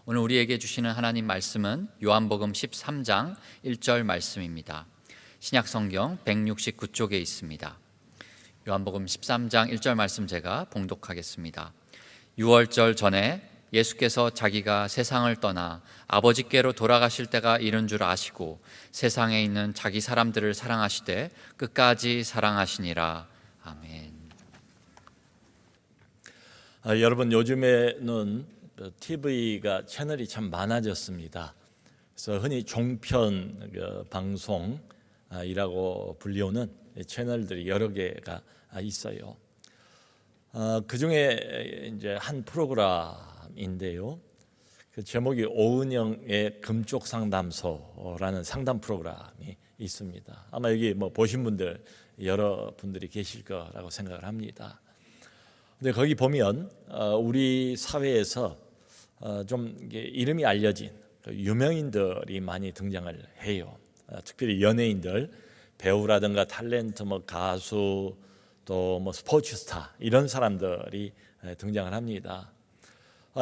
오늘 우리에게 주시는 하나님 말씀은 요한복음 13장 1절 말씀입니다. 신약성경 169쪽에 있습니다. 요한복음 13장 1절 말씀 제가 봉독하겠습니다. 유월절 전에 예수께서 자기가 세상을 떠나 아버지께로 돌아가실 때가 이른 줄 아시고 세상에 있는 자기 사람들을 사랑하시되 끝까지 사랑하시니라. 아멘. 여러분, 요즘에는 TV가 채널이 참 많아졌습니다. 그래서 흔히 종편 방송이라고 불리우는 채널들이 여러 개가 있어요. 그 중에 이제 한 프로그램인데요. 그 제목이 오은영의 금쪽 상담소라는 상담 프로그램이 있습니다. 아마 여기 보신 분들 여러 분들이 계실 거라고 생각을 합니다. 근데 거기 보면 우리 사회에서 좀 이름이 알려진 유명인들이 많이 등장을 해요. 특별히 연예인들, 배우라든가 탤런트, 가수, 또 스포츠 스타 이런 사람들이 등장을 합니다.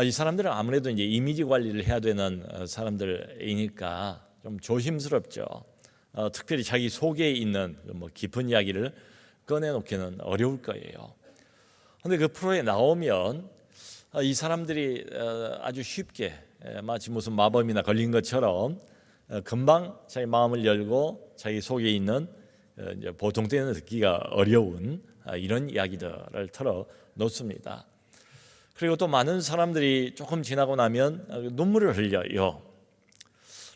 이 사람들은 아무래도 이제 이미지 관리를 해야 되는 사람들이니까 좀 조심스럽죠. 특별히 자기 속에 있는 깊은 이야기를 꺼내놓기는 어려울 거예요. 그런데 그 프로에 나오면 이 사람들이 아주 쉽게 마치 무슨 마법이나 걸린 것처럼 금방 자기 마음을 열고 자기 속에 있는 보통 때는 듣기가 어려운 이런 이야기들을 털어놓습니다. 그리고 또 많은 사람들이 조금 지나고 나면 눈물을 흘려요.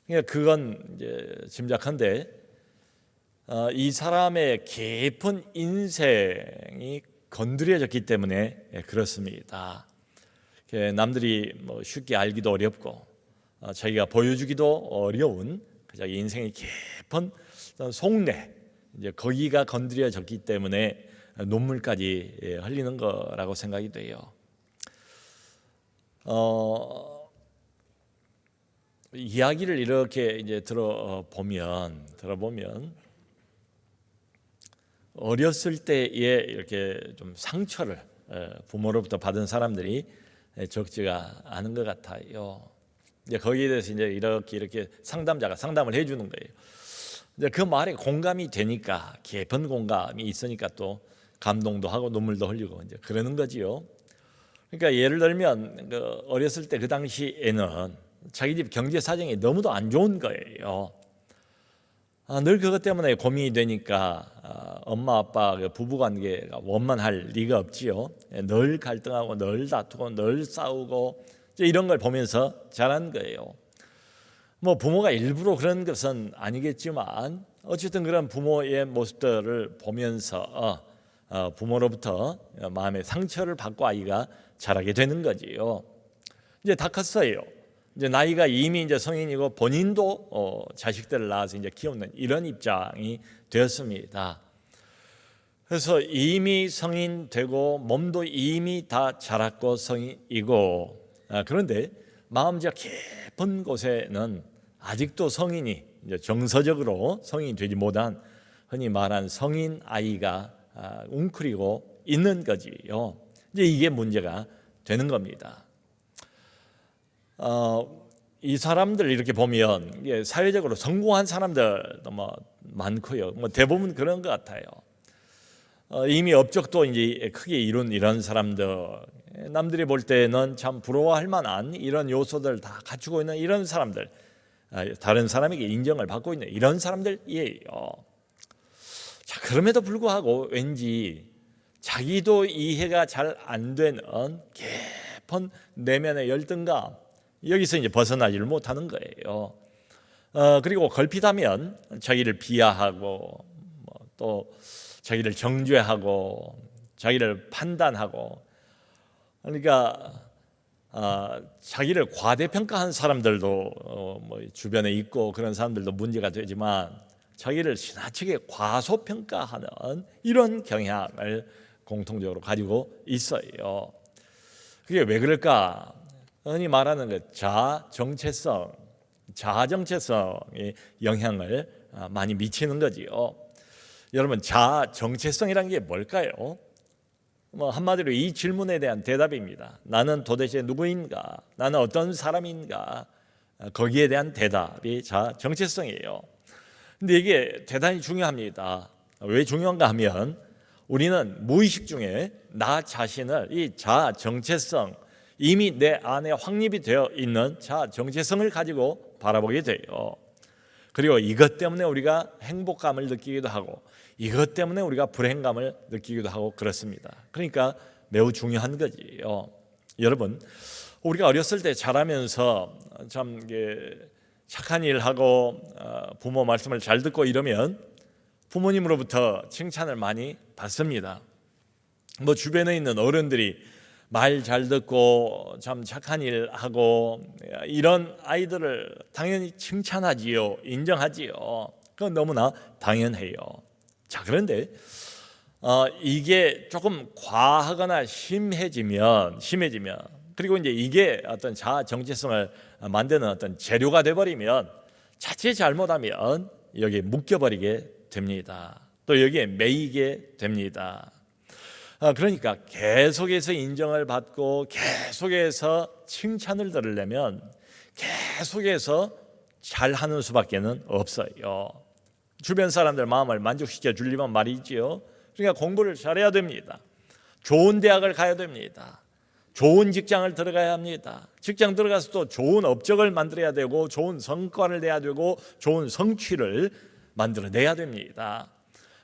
그러니까 그건 이제 짐작한데 이 사람의 깊은 인생이 건드려졌기 때문에 그렇습니다. 남들이 쉽게 알기도 어렵고 자기가 보여주기도 어려운 자기 인생의 깊은 속내, 이제 거기가 건드려졌기 때문에 눈물까지 흘리는 거라고 생각이 돼요. 이야기를 이렇게 이제 들어보면 어렸을 때에 이렇게 좀 상처를 부모로부터 받은 사람들이 적지가 않은 것 같아요. 이제 거기에 대해서 이제 이렇게 상담자가 상담을 해주는 거예요. 이제 그 말에 공감이 되니까, 깊은 공감이 있으니까 또 감동도 하고 눈물도 흘리고 이제 그러는 거지요. 그러니까 예를 들면 어렸을 때 그 당시에는 자기 집 경제 사정이 너무도 안 좋은 거예요. 늘 그것 때문에 고민이 되니까 엄마 아빠 부부관계가 원만할 리가 없지요. 늘 갈등하고 늘 다투고 늘 싸우고 이런 걸 보면서 자란 거예요. 부모가 일부러 그런 것은 아니겠지만 어쨌든 그런 부모의 모습들을 보면서 부모로부터 마음의 상처를 받고 아이가 자라게 되는 거지요. 이제 다 컸어요. 이제 나이가 이미 이제 성인이고 본인도 자식들을 낳아서 이제 키우는 이런 입장이 되었습니다. 그래서 이미 성인 되고 몸도 이미 다 자랐고 성인이고 그런데 마음 저 깊은 곳에는 아직도 성인이 이제 정서적으로 성인이 되지 못한 흔히 말한 성인 아이가 웅크리고 있는 거지요. 이제 이게 문제가 되는 겁니다. 이 사람들 이렇게 보면 사회적으로 성공한 사람들도 많고요. 대부분 그런 것 같아요. 이미 업적도 이제 크게 이룬 이런 사람들, 남들이 볼 때는 참 부러워할 만한 이런 요소들 다 갖추고 있는 이런 사람들, 다른 사람에게 인정을 받고 있는 이런 사람들이에요. 자, 그럼에도 불구하고 왠지 자기도 이해가 잘 안 되는 깊은 내면의 열등감, 여기서 이제 벗어나지를 못하는 거예요. 그리고 걸핏하면 자기를 비하하고 또 자기를 정죄하고 자기를 판단하고, 그러니까 자기를 과대평가한 사람들도 주변에 있고 그런 사람들도 문제가 되지만 자기를 지나치게 과소평가하는 이런 경향을 공통적으로 가지고 있어요. 그게 왜 그럴까? 흔히 말하는 그 자아정체성의 영향을 많이 미치는 거지요. 여러분, 자아정체성이란 게 뭘까요? 뭐 한마디로 이 질문에 대한 대답입니다. 나는 도대체 누구인가? 나는 어떤 사람인가? 거기에 대한 대답이 자아 정체성이에요. 근데 이게 대단히 중요합니다. 왜 중요한가 하면 우리는 무의식 중에 나 자신을 이 자아 정체성, 이미 내 안에 확립이 되어 있는 자아 정체성을 가지고 바라보게 돼요. 그리고 이것 때문에 우리가 행복감을 느끼기도 하고 이것 때문에 우리가 불행감을 느끼기도 하고 그렇습니다. 그러니까 매우 중요한 거지요. 여러분, 우리가 어렸을 때 자라면서 참 착한 일 하고 부모 말씀을 잘 듣고 이러면 부모님으로부터 칭찬을 많이 받습니다. 뭐 주변에 있는 어른들이 말 잘 듣고 참 착한 일 하고 이런 아이들을 당연히 칭찬하지요, 인정하지요. 그건 너무나 당연해요. 자, 그런데 이게 조금 과하거나 심해지면 그리고 이제 이게 어떤 자아 정체성을 만드는 어떤 재료가 돼버리면 자칫 잘못하면 여기에 묶여버리게 됩니다. 또 여기에 매이게 됩니다. 그러니까 계속해서 인정을 받고 계속해서 칭찬을 들으려면 계속해서 잘하는 수밖에는 없어요. 주변 사람들 마음을 만족시켜 주려면 말이지요. 그러니까 공부를 잘해야 됩니다. 좋은 대학을 가야 됩니다. 좋은 직장을 들어가야 합니다. 직장 들어가서 또 좋은 업적을 만들어야 되고 좋은 성과를 내야 되고 좋은 성취를 만들어내야 됩니다.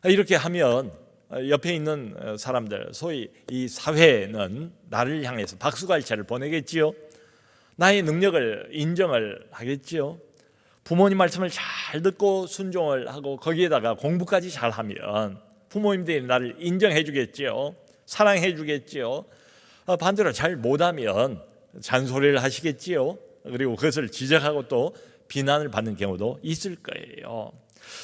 이렇게 하면 옆에 있는 사람들, 소위 이 사회는 나를 향해서 박수갈채를 보내겠지요. 나의 능력을 인정을 하겠지요. 부모님 말씀을 잘 듣고 순종을 하고 거기에다가 공부까지 잘하면 부모님들이 나를 인정해 주겠지요. 사랑해 주겠지요. 반대로 잘 못하면 잔소리를 하시겠지요. 그리고 그것을 지적하고 또 비난을 받는 경우도 있을 거예요.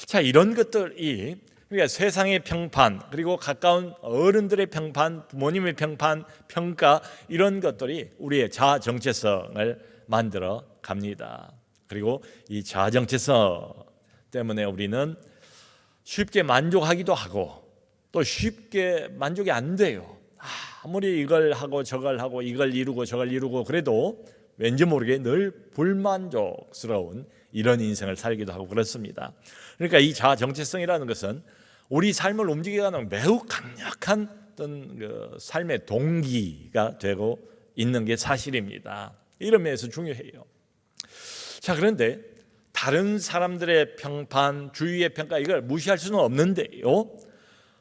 자, 이런 것들이 그러니까 세상의 평판, 그리고 가까운 어른들의 평판, 부모님의 평판, 평가, 이런 것들이 우리의 자아 정체성을 만들어 갑니다. 그리고 이 자아 정체성 때문에 우리는 쉽게 만족하기도 하고 또 쉽게 만족이 안 돼요. 아무리 이걸 하고 저걸 하고 이걸 이루고 저걸 이루고 그래도 왠지 모르게 늘 불만족스러운 이런 인생을 살기도 하고 그렇습니다. 그러니까 이 자아 정체성이라는 것은 우리 삶을 움직이게 하는 매우 강력한 어떤 그 삶의 동기가 되고 있는 게 사실입니다. 이런 면에서 중요해요. 자, 그런데 다른 사람들의 평판, 주위의 평가, 이걸 무시할 수는 없는데요.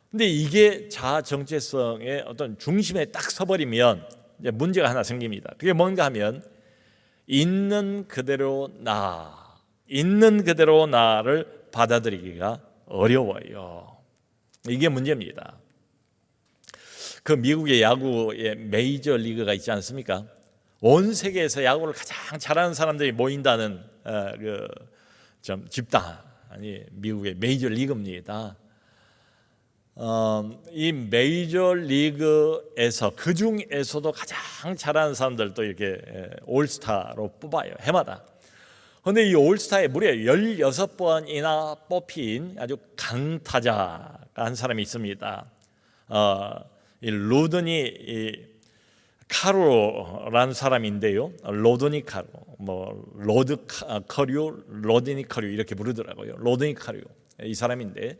근데 이게 자아 정체성의 어떤 중심에 딱 서버리면 이제 문제가 하나 생깁니다. 그게 뭔가 하면 있는 그대로 나를 받아들이기가 어려워요. 이게 문제입니다. 그 미국의 야구의 메이저 리그가 있지 않습니까? 온 세계에서 야구를 가장 잘하는 사람들이 모인다는 집단이 미국의 메이저 리그입니다. 이 메이저 리그에서 그 중에서도 가장 잘하는 사람들도 이렇게 올스타로 뽑아요, 해마다. 그런데 이 올스타에 무려 16번이나 뽑힌 아주 강타자가 한 사람이 있습니다. 이 로드니 카루라는 사람인데요. 로드니 카루, 로드니 카루 이렇게 부르더라고요. 로드니 카루, 이 사람인데,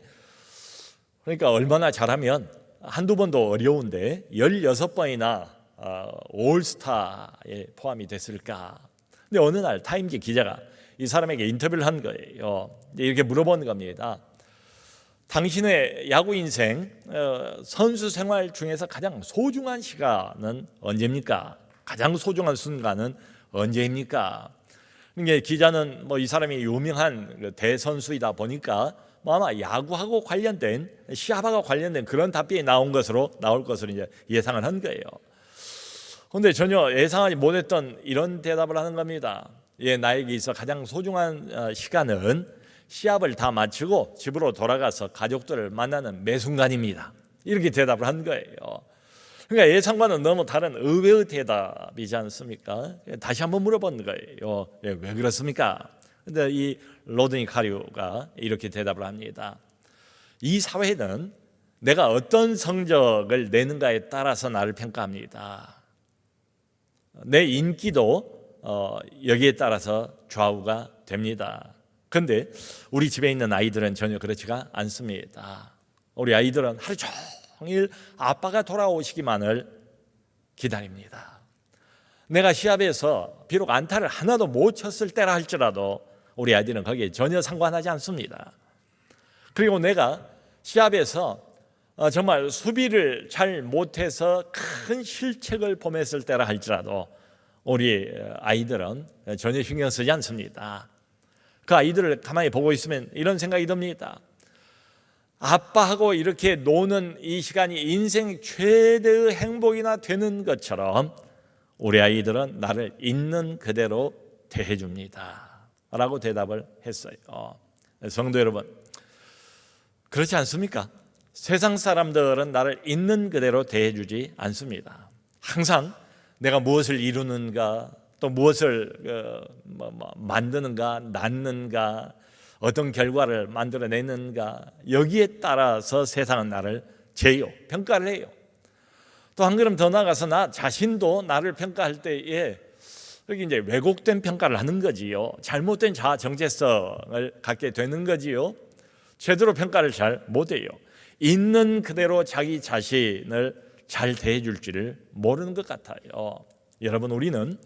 그러니까 얼마나 잘하면 한두 번도 어려운데 16번이나 올스타에 포함이 됐을까. 근데 어느 날 타임지 기자가 이 사람에게 인터뷰를 한 거예요. 이렇게 물어본 겁니다. 당신의 야구 인생, 선수 생활 중에서 가장 소중한 시간은 언제입니까? 가장 소중한 순간은 언제입니까? 그러니까 기자는 이 사람이 유명한 대선수이다 보니까 아마 야구하고 관련된, 시합하고 관련된 그런 답변이 나올 것으로 이제 예상을 한 거예요. 그런데 전혀 예상하지 못했던 이런 대답을 하는 겁니다. 나에게 있어 가장 소중한 시간은 시합을 다 마치고 집으로 돌아가서 가족들을 만나는 매 순간입니다. 이렇게 대답을 한 거예요. 그러니까 예상과는 너무 다른 의외의 대답이지 않습니까? 다시 한번 물어본 거예요. 왜 그렇습니까? 근데 이 로드니 카류가 이렇게 대답을 합니다. 이 사회는 내가 어떤 성적을 내는가에 따라서 나를 평가합니다. 내 인기도 여기에 따라서 좌우가 됩니다. 그런데 우리 집에 있는 아이들은 전혀 그렇지가 않습니다. 우리 아이들은 하루 종일 아빠가 돌아오시기만을 기다립니다. 내가 시합에서 비록 안타를 하나도 못 쳤을 때라 할지라도 우리 아이들은 거기에 전혀 상관하지 않습니다. 그리고 내가 시합에서 정말 수비를 잘 못해서 큰 실책을 범했을 때라 할지라도 우리 아이들은 전혀 신경 쓰지 않습니다. 그 아이들을 가만히 보고 있으면 이런 생각이 듭니다. 아빠하고 이렇게 노는 이 시간이 인생 최대의 행복이나 되는 것처럼 우리 아이들은 나를 있는 그대로 대해줍니다 라고 대답을 했어요. 성도 여러분, 그렇지 않습니까? 세상 사람들은 나를 있는 그대로 대해주지 않습니다. 항상 내가 무엇을 이루는가, 또 무엇을 만드는가, 낳는가, 어떤 결과를 만들어내는가, 여기에 따라서 세상은 나를 재요, 평가를 해요. 또 한 걸음 더 나가서 나 자신도 나를 평가할 때에 여기 이제 왜곡된 평가를 하는 거지요. 잘못된 자아 정체성을 갖게 되는 거지요. 제대로 평가를 잘 못해요. 있는 그대로 자기 자신을 잘 대해줄지를 모르는 것 같아요. 여러분, 우리는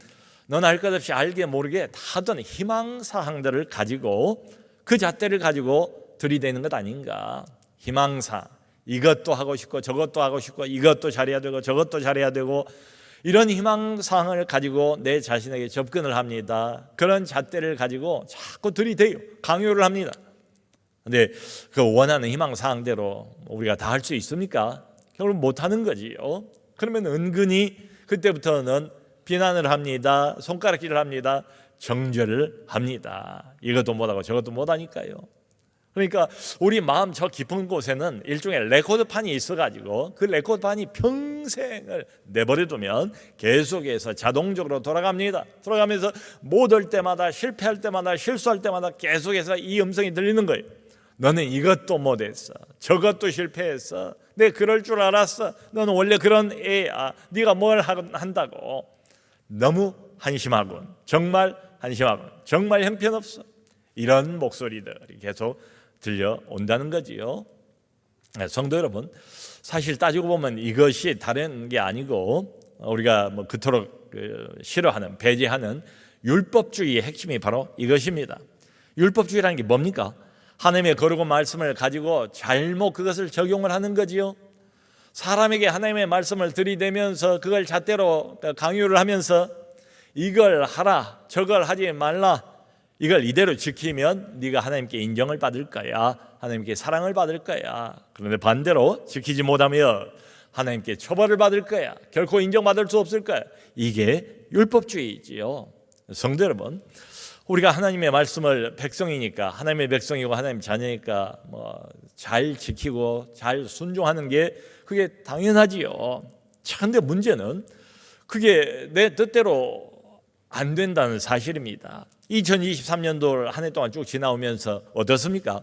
넌 알 것 없이 알게 모르게 다른 희망사항들을 가지고 그 잣대를 가지고 들이대는 것 아닌가. 희망사항, 이것도 하고 싶고 저것도 하고 싶고 이것도 잘해야 되고 저것도 잘해야 되고 이런 희망사항을 가지고 내 자신에게 접근을 합니다. 그런 잣대를 가지고 자꾸 들이대요. 강요를 합니다. 근데 그 원하는 희망사항대로 우리가 다 할 수 있습니까? 결국 못하는 거지요. 그러면 은근히 그때부터는 비난을 합니다. 손가락질을 합니다. 정죄를 합니다. 이것도 못하고 저것도 못하니까요. 그러니까 우리 마음 저 깊은 곳에는 일종의 레코드판이 있어가지고 그 레코드판이 평생을 내버려두면 계속해서 자동적으로 돌아갑니다. 돌아가면서 못할 때마다, 실패할 때마다, 실수할 때마다 계속해서 이 음성이 들리는 거예요. 너는 이것도 못했어, 저것도 실패했어, 내 그럴 줄 알았어, 너는 원래 그런 애야, 네가 뭘 한다고. 너무 한심하군, 정말 한심하군, 정말 형편없어. 이런 목소리들이 계속 들려온다는 거지요. 성도 여러분, 사실 따지고 보면 이것이 다른 게 아니고 우리가 그토록 싫어하는, 배제하는 율법주의의 핵심이 바로 이것입니다. 율법주의라는 게 뭡니까? 하나님의 거룩한 말씀을 가지고 잘못 그것을 적용을 하는 거지요. 사람에게 하나님의 말씀을 들이대면서 그걸 잣대로 강요를 하면서 이걸 하라, 저걸 하지 말라, 이걸 이대로 지키면 네가 하나님께 인정을 받을 거야, 하나님께 사랑을 받을 거야. 그런데 반대로 지키지 못하면 하나님께 처벌을 받을 거야, 결코 인정받을 수 없을 거야. 이게 율법주의지요. 성도 여러분, 우리가 하나님의 말씀을 백성이니까, 하나님의 백성이고 하나님 자녀니까 잘 지키고 잘 순종하는 게 그게 당연하지요. 그런데 문제는 그게 내 뜻대로 안 된다는 사실입니다. 2023년도 한 해 동안 쭉 지나오면서 어떻습니까?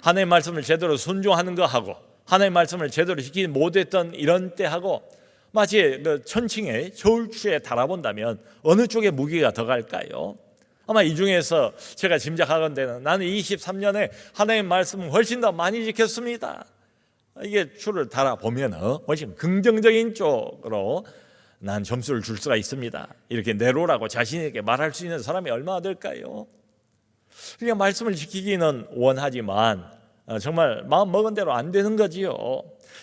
하나님의 말씀을 제대로 순종하는 거하고 하나님의 말씀을 제대로 지키지 못했던 이런 때하고 마치 천칭의 저울추에 달아본다면 어느 쪽에 무게가 더 갈까요? 아마 이 중에서 제가 짐작하건대는 나는 23년에 하나님의 말씀을 훨씬 더 많이 지켰습니다, 이게 추를 달아보면 훨씬 긍정적인 쪽으로 난 점수를 줄 수가 있습니다. 이렇게 내로라고 자신에게 말할 수 있는 사람이 얼마나 될까요? 그러니까 말씀을 지키기는 원하지만 정말 마음 먹은 대로 안 되는 거지요.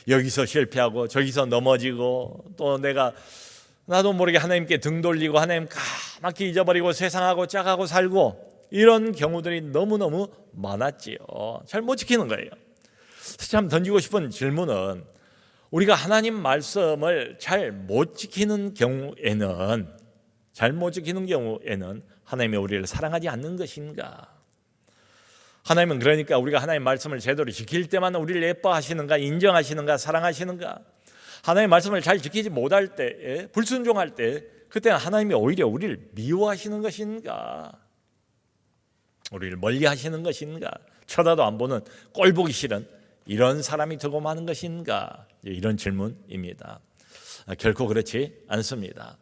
여기서 실패하고 저기서 넘어지고 또 나도 모르게 하나님께 등 돌리고 하나님 까맣게 잊어버리고 세상하고 짝하고 살고 이런 경우들이 너무너무 많았지요. 잘 못 지키는 거예요. 참 던지고 싶은 질문은 우리가 하나님 말씀을 잘 못 지키는 경우에는 하나님이 우리를 사랑하지 않는 것인가? 하나님은 그러니까 우리가 하나님 말씀을 제대로 지킬 때만 우리를 예뻐하시는가, 인정하시는가, 사랑하시는가? 하나님의 말씀을 잘 지키지 못할 때, 불순종할 때, 그때는 하나님이 오히려 우리를 미워하시는 것인가? 우리를 멀리 하시는 것인가? 쳐다도 안 보는 꼴보기 싫은 이런 사람이 되고 마는 것인가? 이런 질문입니다. 결코 그렇지 않습니다.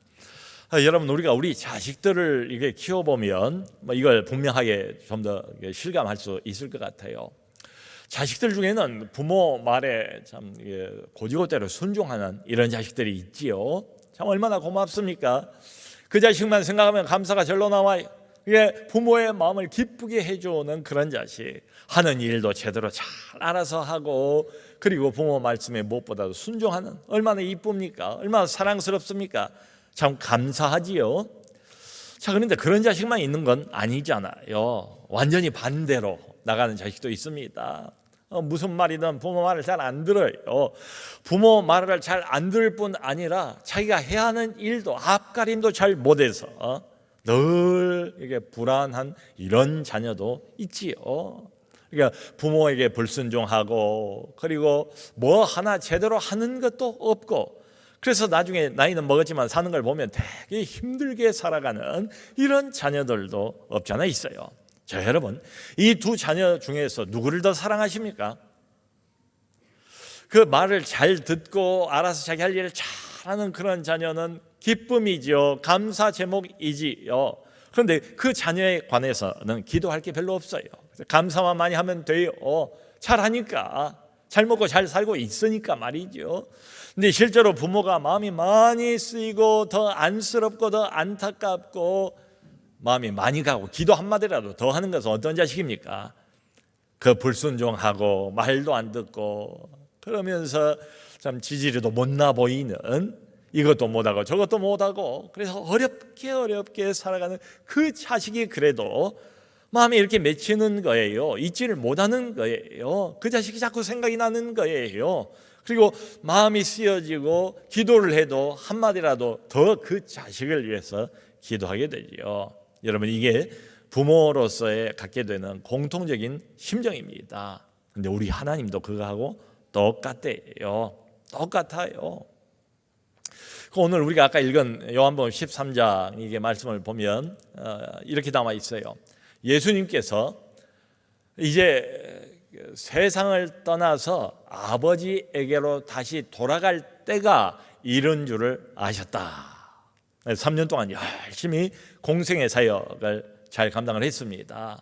여러분, 우리가 우리 자식들을 이렇게 키워보면 이걸 분명하게 좀 더 실감할 수 있을 것 같아요. 자식들 중에는 부모 말에 참 고지고대로 순종하는 이런 자식들이 있지요. 참 얼마나 고맙습니까? 그 자식만 생각하면 감사가 절로 나와요. 이게 부모의 마음을 기쁘게 해주는 그런 자식, 하는 일도 제대로 잘 알아서 하고, 그리고 부모 말씀에 무엇보다도 순종하는, 얼마나 이쁩니까? 얼마나 사랑스럽습니까? 참 감사하지요. 자, 그런데 그런 자식만 있는 건 아니잖아요. 완전히 반대로 나가는 자식도 있습니다. 무슨 말이든 부모 말을 잘 안 들어요. 부모 말을 잘 안 들을 뿐 아니라 자기가 해야 하는 일도 앞가림도 잘 못해서 늘 이게 불안한 이런 자녀도 있지요. 그러니까 부모에게 불순종하고, 그리고 뭐 하나 제대로 하는 것도 없고, 그래서 나중에 나이는 먹었지만 사는 걸 보면 되게 힘들게 살아가는 이런 자녀들도 없지 않아 있어요. 자, 여러분, 이 두 자녀 중에서 누구를 더 사랑하십니까? 그 말을 잘 듣고 알아서 자기 할 일을 잘하는 그런 자녀는 기쁨이죠. 감사 제목이지요. 그런데 그 자녀에 관해서는 기도할 게 별로 없어요. 감사만 많이 하면 돼요. 잘하니까, 잘 먹고 잘 살고 있으니까 말이죠. 근데 실제로 부모가 마음이 많이 쓰이고 더 안쓰럽고 더 안타깝고 마음이 많이 가고 기도 한마디라도 더 하는 것은 어떤 자식입니까? 그 불순종하고 말도 안 듣고 그러면서 참 지지리도 못나 보이는, 이것도 못하고 저것도 못하고, 그래서 어렵게 살아가는 그 자식이 그래도 마음에 이렇게 맺히는 거예요. 잊지를 못하는 거예요. 그 자식이 자꾸 생각이 나는 거예요. 그리고 마음이 쓰여지고 기도를 해도 한마디라도 더 그 자식을 위해서 기도하게 되죠. 여러분, 이게 부모로서의 갖게 되는 공통적인 심정입니다. 근데 우리 하나님도 그거하고 똑같아요. 오늘 우리가 아까 읽은 요한복음 13장 이게 말씀을 보면 이렇게 나와 있어요. 예수님께서 이제 세상을 떠나서 아버지에게로 다시 돌아갈 때가 이른 줄을 아셨다. 3년 동안 열심히 공생의 사역을 잘 감당을 했습니다.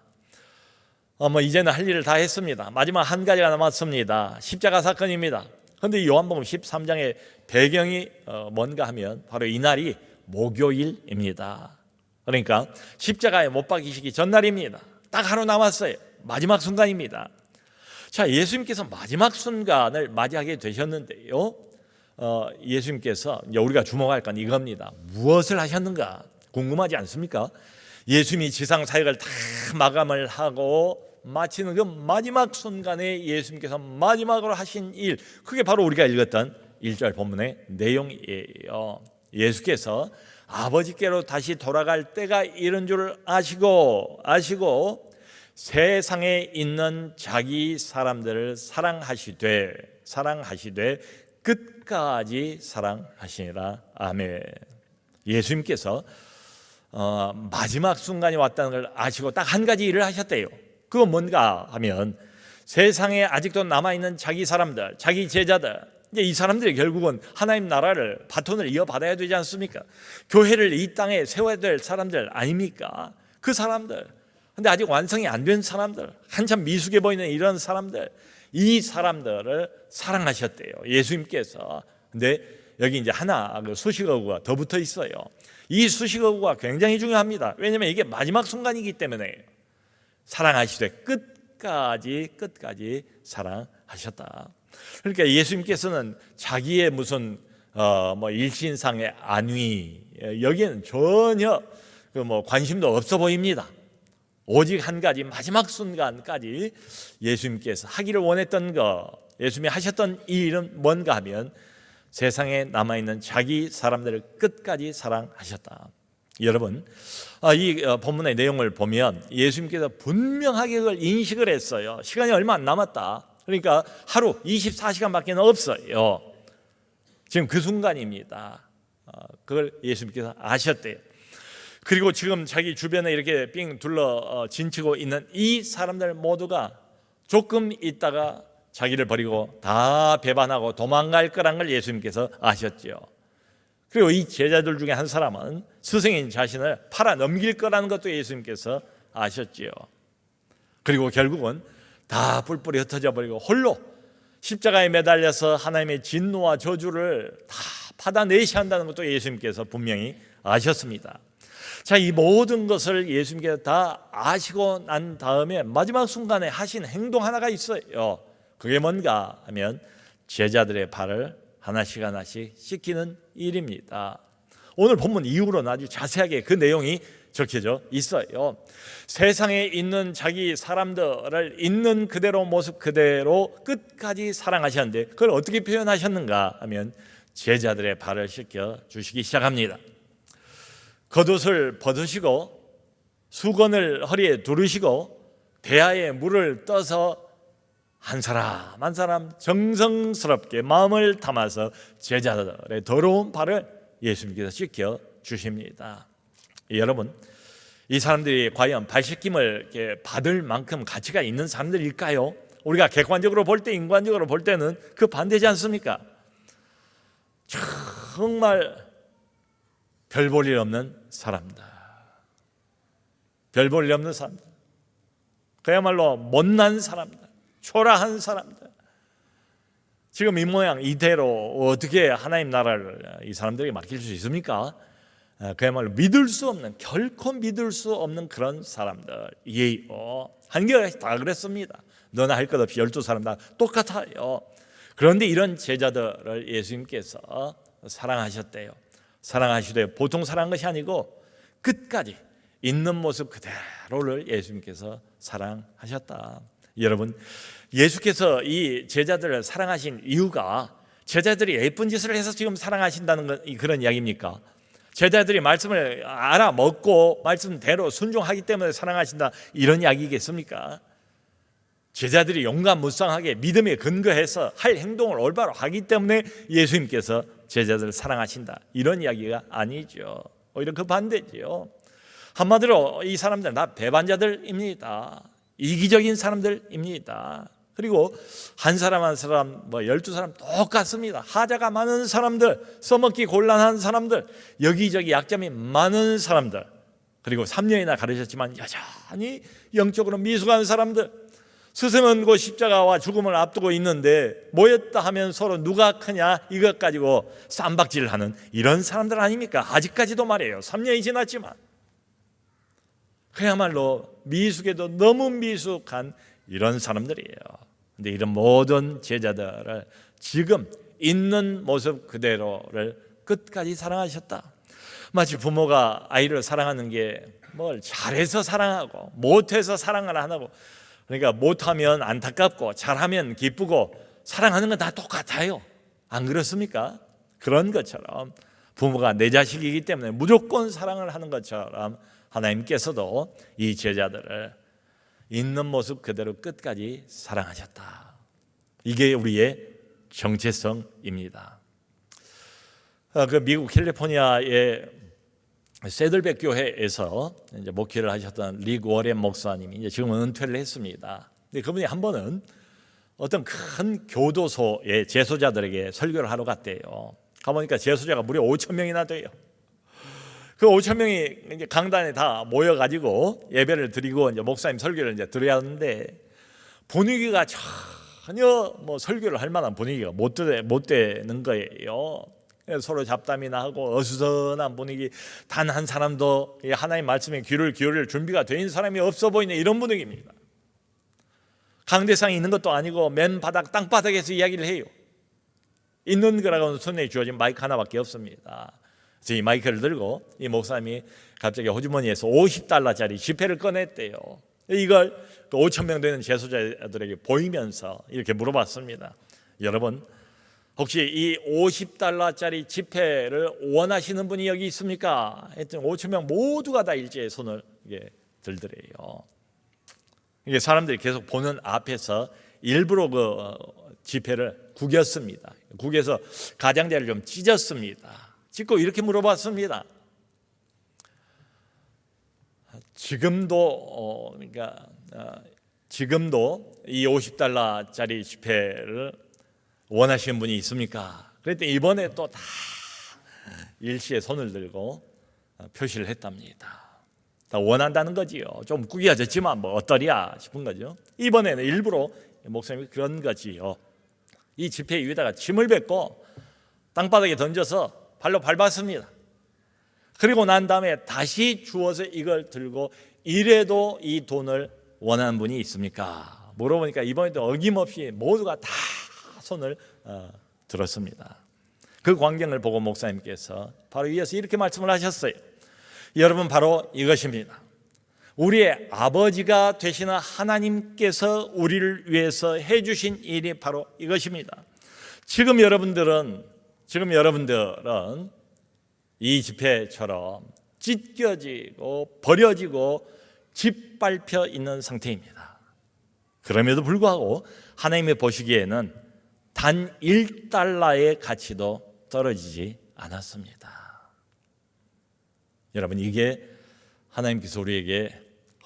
이제는 할 일을 다 했습니다. 마지막 한 가지가 남았습니다. 십자가 사건입니다. 그런데 요한복음 13장의 배경이 뭔가 하면 바로 이날이 목요일입니다. 그러니까 십자가에 못 박히시기 전날입니다. 딱 하루 남았어요. 마지막 순간입니다. 자, 예수님께서 마지막 순간을 맞이하게 되셨는데요. 예수님께서 우리가 주목할 건 이겁니다. 무엇을 하셨는가 궁금하지 않습니까? 예수님이 지상 사역을 다 마감을 하고 마치는 그 마지막 순간에 예수님께서 마지막으로 하신 일, 그게 바로 우리가 읽었던 1절 본문의 내용이에요. 예수께서 아버지께로 다시 돌아갈 때가 이른 줄 아시고 세상에 있는 자기 사람들을 사랑하시되 끝까지 사랑하시니라. 아멘. 예수님께서 마지막 순간이 왔다는 걸 아시고 딱 한 가지 일을 하셨대요. 그건 뭔가 하면 세상에 아직도 남아있는 자기 사람들, 자기 제자들, 이제 이 사람들이 결국은 하나님 나라를 바톤을 이어받아야 되지 않습니까? 교회를 이 땅에 세워야 될 사람들 아닙니까? 그 사람들, 근데 아직 완성이 안 된 사람들, 한참 미숙해 보이는 이런 사람들, 이 사람들을 사랑하셨대요, 예수님께서. 근데 여기 이제 하나 수식어구가 더 붙어 있어요. 이 수식어구가 굉장히 중요합니다. 왜냐하면 이게 마지막 순간이기 때문에. 사랑하시되 끝까지 사랑하셨다. 그러니까 예수님께서는 자기의 무슨 일신상의 안위, 여기에는 전혀 관심도 없어 보입니다. 오직 한 가지 마지막 순간까지 예수님께서 하기를 원했던 것, 예수님이 하셨던 이 일은 뭔가 하면 세상에 남아있는 자기 사람들을 끝까지 사랑하셨다. 여러분, 이 본문의 내용을 보면 예수님께서 분명하게 그걸 인식을 했어요. 시간이 얼마 안 남았다. 그러니까 하루 24시간밖에 없어요. 지금 그 순간입니다. 그걸 예수님께서 아셨대요. 그리고 지금 자기 주변에 이렇게 삥 둘러 진치고 있는 이 사람들 모두가 조금 있다가 자기를 버리고 다 배반하고 도망갈 거란 걸 예수님께서 아셨죠. 그리고 이 제자들 중에 한 사람은 스승인 자신을 팔아 넘길 거라는 것도 예수님께서 아셨지요. 그리고 결국은 다 뿔뿔이 흩어져 버리고 홀로 십자가에 매달려서 하나님의 진노와 저주를 다 받아내셔야 한다는 것도 예수님께서 분명히 아셨습니다. 자, 이 모든 것을 예수님께서 다 아시고 난 다음에 마지막 순간에 하신 행동 하나가 있어요. 그게 뭔가 하면 제자들의 발을 하나씩 하나씩 씻기는 일입니다. 오늘 본문 이후로는 아주 자세하게 그 내용이 적혀져 있어요. 세상에 있는 자기 사람들을 있는 그대로 모습 그대로 끝까지 사랑하셨는데 그걸 어떻게 표현하셨는가 하면 제자들의 발을 씻겨 주시기 시작합니다. 겉옷을 벗으시고 수건을 허리에 두르시고 대야에 물을 떠서 한 사람 한 사람 정성스럽게 마음을 담아서 제자들의 더러운 발을 예수님께서 씻겨 주십니다. 여러분, 이 사람들이 과연 발 씻김을 이렇게 받을 만큼 가치가 있는 사람들일까요? 우리가 객관적으로 볼 때, 인간적으로 볼 때는 그 반대지 않습니까? 정말 별 볼 일 없는 사람들, 별 볼 일 없는 사람들, 그야말로 못난 사람들, 초라한 사람들. 지금 이 모양 이대로 어떻게 하나님 나라를 이 사람들에게 맡길 수 있습니까? 그야말로 믿을 수 없는, 결코 믿을 수 없는 그런 사람들이에요. 한결 다 그랬습니다. 너나 할 것 없이 12사람 다 똑같아요. 그런데 이런 제자들을 예수님께서 사랑하셨대요. 사랑하시되 보통 사랑한 것이 아니고 끝까지 있는 모습 그대로를 예수님께서 사랑하셨다. 여러분, 예수께서 이 제자들을 사랑하신 이유가 제자들이 예쁜 짓을 해서 지금 사랑하신다는 그런 이야기입니까? 제자들이 말씀을 알아먹고 말씀대로 순종하기 때문에 사랑하신다, 이런 이야기겠습니까? 제자들이 용감무쌍하게 믿음에 근거해서 할 행동을 올바로 하기 때문에 예수님께서 제자들을 사랑하신다, 이런 이야기가 아니죠. 오히려 그 반대지요. 한마디로 이 사람들은 다 배반자들입니다. 이기적인 사람들입니다. 그리고 한 사람 한 사람 12사람 똑같습니다. 하자가 많은 사람들, 써먹기 곤란한 사람들, 여기저기 약점이 많은 사람들, 그리고 3년이나 가르쳤지만 여전히 영적으로 미숙한 사람들, 스승은 곧 십자가와 죽음을 앞두고 있는데 모였다 하면 서로 누가 크냐 이것 가지고 쌈박질하는 이런 사람들 아닙니까? 아직까지도 말이에요. 3년이 지났지만 그야말로 미숙에도 너무 미숙한 이런 사람들이에요. 근데 이런 모든 제자들을 지금 있는 모습 그대로를 끝까지 사랑하셨다. 마치 부모가 아이를 사랑하는 게 뭘 잘해서 사랑하고 못해서 사랑을 안 하고, 그러니까 못하면 안타깝고 잘하면 기쁘고 사랑하는 건 다 똑같아요. 안 그렇습니까? 그런 것처럼 부모가 내 자식이기 때문에 무조건 사랑을 하는 것처럼 하나님께서도 이 제자들을 있는 모습 그대로 끝까지 사랑하셨다. 이게 우리의 정체성입니다. 그 미국 캘리포니아의 세들백 교회에서 이제 목회를 하셨던 릭 워렌 목사님이 이제 지금 은퇴를 했습니다. 근데 그분이 한 번은 어떤 큰 교도소의 재소자들에게 설교를 하러 갔대요. 가보니까 재소자가 무려 5,000명이나 돼요. 그 5,000명이 이제 강단에 다 모여가지고 예배를 드리고 이제 목사님 설교를 이제 들어야 하는데 분위기가 전혀 설교를 할 만한 분위기가 못 되는 거예요. 서로 잡담이나 하고 어수선한 분위기, 단 한 사람도 하나님 말씀에 귀를 기울일 준비가 돼 있는 사람이 없어 보이는 이런 분위기입니다. 강대상이 있는 것도 아니고 맨 바닥 땅바닥에서 이야기를 해요. 있는 거라고는 손에 주어진 마이크 하나밖에 없습니다. 그래서 이 마이크를 들고 이 목사님이 갑자기 호주머니에서 $50짜리 지폐를 꺼냈대요. 이걸 5,000명 되는 재소자들에게 보이면서 이렇게 물어봤습니다. 여러분, 혹시 이 $50짜리 지폐를 원하시는 분이 여기 있습니까? 했더니 5,000명 모두가 다 일제히 손을 들더래요. 이게 사람들이 계속 보는 앞에서 일부러 그 지폐를 구겼습니다. 구겨서 가장자리를 좀 찢었습니다. 찢고 이렇게 물어봤습니다. 지금도 그러니까 지금도 이 50달러짜리 지폐를 원하시는 분이 있습니까? 그랬더니 이번에 또 다 일시에 손을 들고 표시를 했답니다. 다 원한다는 거지요. 좀 구겨졌지만 뭐 어떠랴 싶은 거죠. 이번에는 일부러 목사님이 그런 거지요. 이 지폐 위에다가 침을 뱉고 땅바닥에 던져서 발로 밟았습니다. 그리고 난 다음에 다시 주워서 이걸 들고 이래도 이 돈을 원하는 분이 있습니까? 물어보니까 이번에도 어김없이 모두가 다 손을 들었습니다. 그 광경을 보고 목사님께서 바로 이어서 이렇게 말씀을 하셨어요. 여러분, 바로 이것입니다. 우리의 아버지가 되시는 하나님께서 우리를 위해서 해주신 일이 바로 이것입니다. 지금 여러분들은 이 지폐처럼 찢겨지고 버려지고 짓밟혀 있는 상태입니다. 그럼에도 불구하고 하나님이 보시기에는 단 1달러의 가치도 떨어지지 않았습니다. 여러분, 이게 하나님께서 우리에게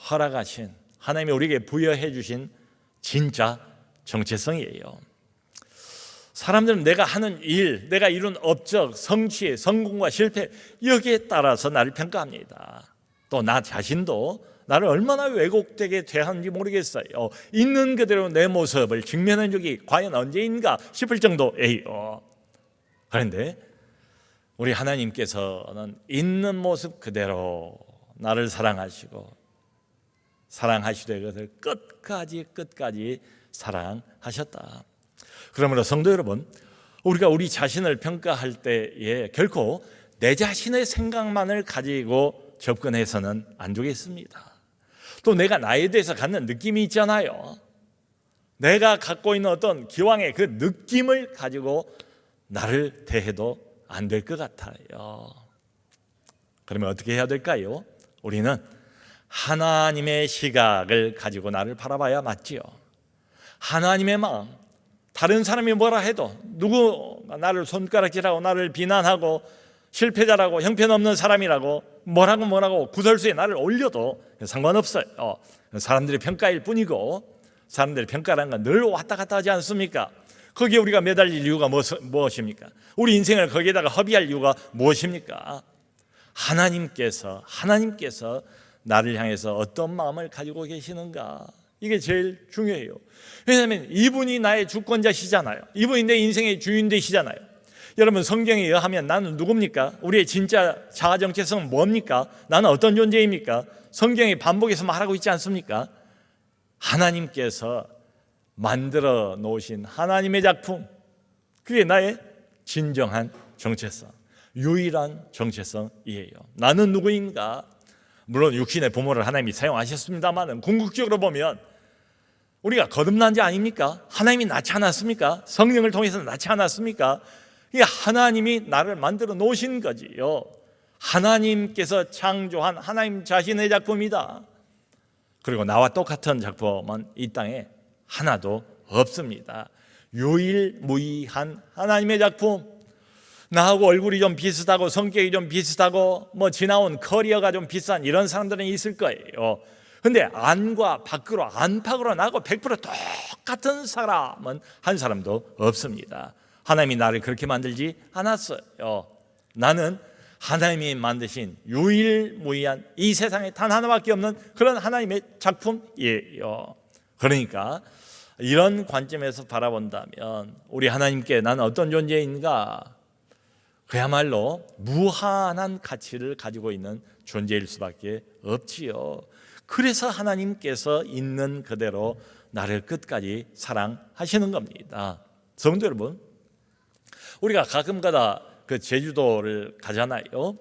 허락하신, 하나님이 우리에게 부여해 주신 진짜 정체성이에요. 사람들은 내가 하는 일, 내가 이룬 업적, 성취, 성공과 실패, 여기에 따라서 나를 평가합니다. 또 나 자신도 나를 얼마나 왜곡되게 대하는지 모르겠어요. 있는 그대로 내 모습을 직면한 적이 과연 언제인가 싶을 정도예요. 그런데 우리 하나님께서는 있는 모습 그대로 나를 사랑하시고 사랑하시되 그것을 끝까지 사랑하셨다. 그러므로 성도 여러분, 우리가 우리 자신을 평가할 때에 결코 내 자신의 생각만을 가지고 접근해서는 안 되겠습니다. 또 내가 나에 대해서 갖는 느낌이 있잖아요. 내가 갖고 있는 어떤 기왕의 그 느낌을 가지고 나를 대해도 안 될 것 같아요. 그러면 어떻게 해야 될까요? 우리는 하나님의 시각을 가지고 나를 바라봐야 맞지요. 하나님의 마음, 다른 사람이 뭐라 해도, 누구가 나를 손가락질하고 나를 비난하고 실패자라고 형편없는 사람이라고 뭐라고 구설수에 나를 올려도 상관없어요. 사람들의 평가일 뿐이고, 사람들의 평가라는 건 늘 왔다 갔다 하지 않습니까? 거기에 우리가 매달릴 이유가 무엇입니까? 우리 인생을 거기에다가 허비할 이유가 무엇입니까? 하나님께서 나를 향해서 어떤 마음을 가지고 계시는가, 이게 제일 중요해요. 왜냐하면 이분이 나의 주권자시잖아요. 이분이 내 인생의 주인 되시잖아요. 여러분, 성경에 의하면 나는 누굽니까? 우리의 진짜 자아 정체성은 뭡니까? 나는 어떤 존재입니까? 성경이 반복해서 말하고 있지 않습니까? 하나님께서 만들어 놓으신 하나님의 작품, 그게 나의 진정한 정체성, 유일한 정체성이에요. 나는 누구인가? 물론 육신의 부모를 하나님이 사용하셨습니다만, 궁극적으로 보면 우리가 거듭난 자 아닙니까? 하나님이 낳지 않았습니까? 성령을 통해서 낳지 않았습니까? 이게 하나님이 나를 만들어 놓으신 거지요. 하나님께서 창조한 하나님 자신의 작품이다. 그리고 나와 똑같은 작품은 이 땅에 하나도 없습니다. 유일무이한 하나님의 작품. 나하고 얼굴이 좀 비슷하고 성격이 좀 비슷하고 뭐 지나온 커리어가 좀 비슷한 이런 사람들은 있을 거예요. 근데 안과 밖으로, 안팎으로 나하고 100% 똑같은 사람은 한 사람도 없습니다. 하나님이 나를 그렇게 만들지 않았어요. 나는 하나님이 만드신 유일무이한 이 세상에 단 하나밖에 없는 그런 하나님의 작품이에요. 그러니까 이런 관점에서 바라본다면 우리 하나님께 나는 어떤 존재인가? 그야말로 무한한 가치를 가지고 있는 존재일 수밖에 없지요. 그래서 하나님께서 있는 그대로 나를 끝까지 사랑하시는 겁니다. 성도 여러분, 우리가 가끔가다 그 제주도를 가잖아요.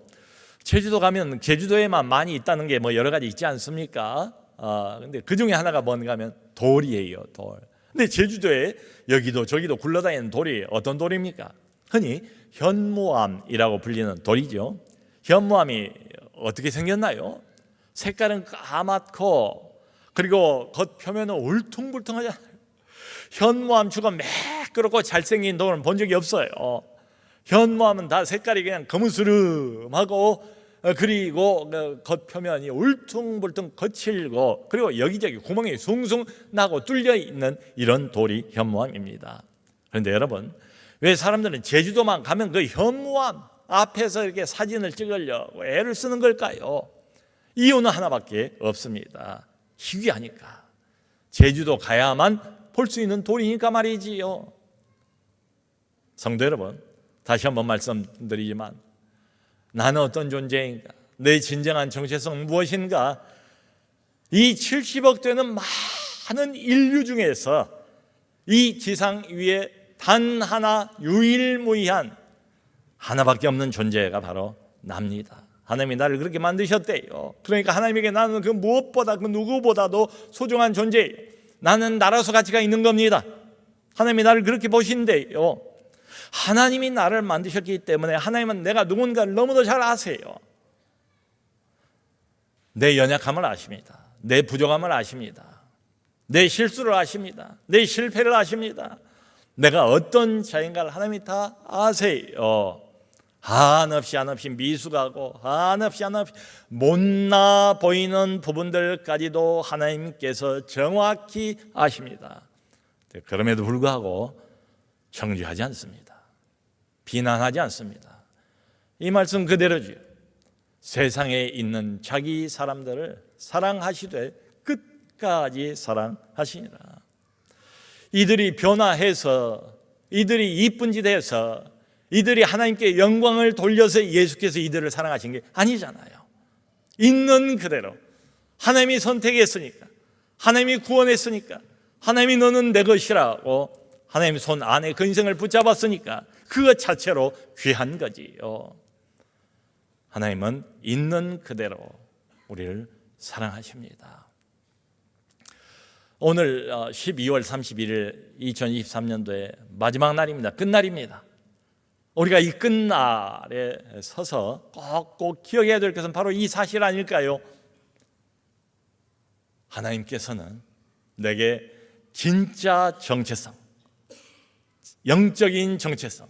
제주도 가면 제주도에만 많이 있다는 게 뭐 여러 가지 있지 않습니까? 근데 그 중에 하나가 뭔가 하면 돌이에요, 돌. 근데 제주도에 여기도 저기도 굴러다니는 돌이 어떤 돌입니까? 흔히 현무암이라고 불리는 돌이죠. 현무암이 어떻게 생겼나요? 색깔은 까맣고 그리고 겉표면은 울퉁불퉁하잖아요. 현무암추가 매끄럽고 잘생긴 돌은 본 적이 없어요. 현무암은 다 색깔이 그냥 거무스름하고 그리고 그 겉표면이 울퉁불퉁 거칠고 그리고 여기저기 구멍이 숭숭 나고 뚫려 있는 이런 돌이 현무암입니다. 그런데 여러분, 왜 사람들은 제주도만 가면 그 현무암 앞에서 이렇게 사진을 찍으려고 애를 쓰는 걸까요? 이유는 하나밖에 없습니다. 희귀하니까. 제주도 가야만 볼 수 있는 돌이니까 말이지요. 성도 여러분, 다시 한번 말씀드리지만 나는 어떤 존재인가? 내 진정한 정체성은 무엇인가? 이 70억 되는 많은 인류 중에서 이 지상 위에 단 하나 유일무이한 하나밖에 없는 존재가 바로 납니다. 하나님이 나를 그렇게 만드셨대요. 그러니까 하나님에게 나는 그 무엇보다 그 누구보다도 소중한 존재예요. 나는 나라서 가치가 있는 겁니다. 하나님이 나를 그렇게 보신대요. 하나님이 나를 만드셨기 때문에 하나님은 내가 누군가를 너무도 잘 아세요. 내 연약함을 아십니다. 내 부족함을 아십니다. 내 실수를 아십니다. 내 실패를 아십니다. 내가 어떤 자인가를 하나님이 다 아세요. 한없이 미숙하고 한없이 못나 보이는 부분들까지도 하나님께서 정확히 아십니다. 그럼에도 불구하고 정죄하지 않습니다. 비난하지 않습니다. 이 말씀 그대로지요. 세상에 있는 자기 사람들을 사랑하시되 끝까지 사랑하시니라. 이들이 변화해서, 이들이 이쁜 짓 해서, 이들이 하나님께 영광을 돌려서 예수께서 이들을 사랑하신 게 아니잖아요. 있는 그대로 하나님이 선택했으니까, 하나님이 구원했으니까, 하나님이 너는 내 것이라고 하나님 손 안에 그 인생을 붙잡았으니까 그것 자체로 귀한 거지요. 하나님은 있는 그대로 우리를 사랑하십니다. 오늘 12월 31일 2023년도의 마지막 날입니다. 끝날입니다. 우리가 이 끝날에 서서 꼭 기억해야 될 것은 바로 이 사실 아닐까요? 하나님께서는 내게 진짜 정체성, 영적인 정체성,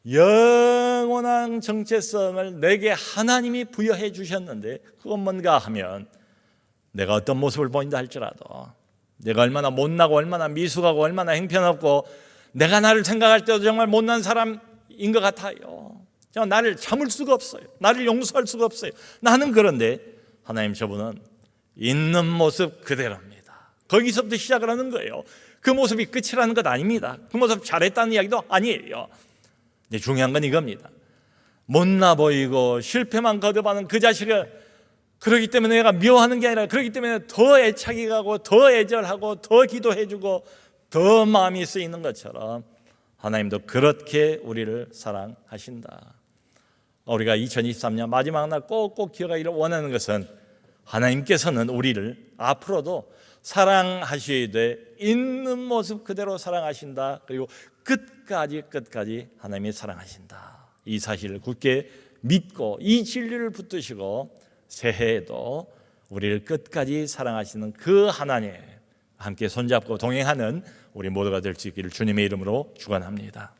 영원한 정체성을 내게 하나님이 부여해 주셨는데 그건 뭔가 하면 내가 어떤 모습을 보인다 할지라도 내가 얼마나 못나고 얼마나 미숙하고 얼마나 형편없고 내가 나를 생각할 때도 정말 못난 사람인 것 같아요. 나를 참을 수가 없어요. 나를 용서할 수가 없어요. 나는 그런데 하나님 저분은 있는 모습 그대로입니다. 거기서부터 시작을 하는 거예요. 그 모습이 끝이라는 것 아닙니다. 그 모습 잘했다는 이야기도 아니에요. 중요한 건 이겁니다. 못나 보이고 실패만 거듭하는 그 자식을 그러기 때문에 내가 미워하는 게 아니라 그러기 때문에 더 애착이 가고 더 애절하고 더 기도해주고 더 마음이 쓰이는 것처럼 하나님도 그렇게 우리를 사랑하신다. 우리가 2023년 마지막 날 꼭꼭 기억하기를 원하는 것은 하나님께서는 우리를 앞으로도 사랑하셔야 있는 모습 그대로 사랑하신다. 그리고 끝까지 하나님이 사랑하신다. 이 사실을 굳게 믿고 이 진리를 붙드시고 새해에도 우리를 끝까지 사랑하시는 그 하나님 함께 손잡고 동행하는 우리 모두가 될 수 있기를 주님의 이름으로 축원합니다.